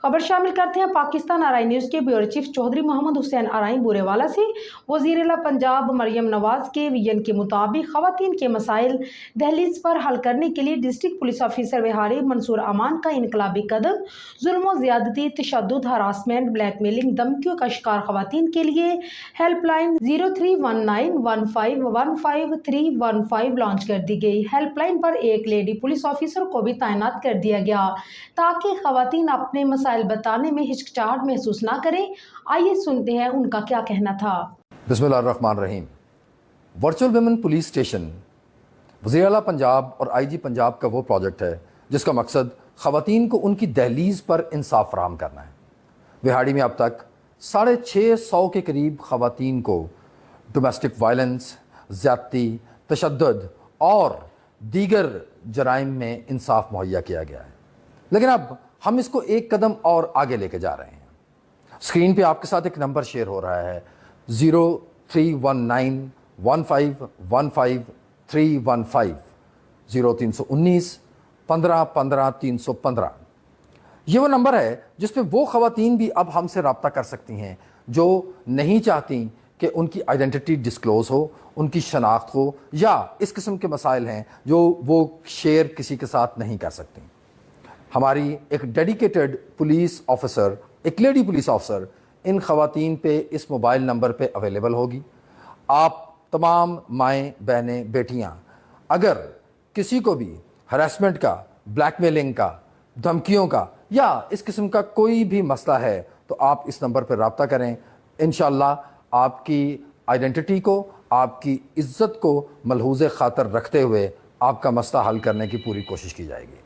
खबर शामिल करते हैं पाकिस्तान आरआई न्यूज़ के ब्यूरो चीफ चौधरी मोहम्मद हुसैन आरआई बुरेवाला से। वज़ीर-ए-आला पंजाब मरियम नवाज के विजन के मुताबिक ख़वातीन के मसाइल दहलीज पर हल करने के लिए डिस्ट्रिक्ट पुलिस ऑफिसर विहारी मंसूर अमान का इनकलाबी कदम। जुल्म व ज़्यादती, तशद्दुद, हरासमेंट, ब्लैकमेलिंग, धमकियों का शिकार ख़वातीन के लिए हेल्पलाइन 0319151515 लॉन्च कर दी गई। हेल्पलाइन पर एक लेडी पुलिस ऑफिसर को भी तैनात कर दिया गया ताकि ख़वातीन अपने मसाइल बताने में हिचकिचाहट महसूस ना करें। आइए सुनते हैं उनका क्या कहना था। बिस्मिल्लाहिर्रहमानिर्रहीम। वर्चुअल विमेन पुलिस स्टेशन वज़ीर-ए-आला पंजाब और आईजी पंजाब का वो प्रोजेक्ट है जिसका मकसद ख़वातीन को उनकी दहलीज पर इंसाफ फराहम करना है। विहाड़ी में अब तक 650 के करीब ख़वातीन को डोमेस्टिक वायलेंस, ज़्यादती, तशद्दुद और दीगर जराइम में इंसाफ मुहैया किया गया है, लेकिन अब हम इसको एक कदम और आगे लेके जा रहे हैं। स्क्रीन पे आपके साथ एक नंबर शेयर हो रहा है 03191515 0319 15 15 315। ये वो नंबर है जिस पे वो ख़वातीन भी अब हमसे रब्ता कर सकती हैं जो नहीं चाहती कि उनकी आइडेंटिटी डिस्क्लोज़ हो, उनकी शनाख्त हो, या इस किस्म के मसाइल हैं जो वो शेयर किसी के साथ नहीं कर सकती। हमारी एक डेडिकेटेड पुलिस ऑफिसर, एक लेडी पुलिस ऑफिसर इन ख़वातीन पे इस मोबाइल नंबर पे अवेलेबल होगी। आप तमाम माएँ, बहनें, बेटियाँ अगर किसी को भी हरासमेंट का, ब्लैकमेलिंग का, धमकियों का या इस किस्म का कोई भी मसला है तो आप इस नंबर पर रब्ता करें। इंशाअल्लाह आपकी आइडेंटिटी को, आपकी इज़्ज़त को मलहूज़ ख़ातर रखते हुए आपका मसला हल करने की पूरी कोशिश की जाएगी।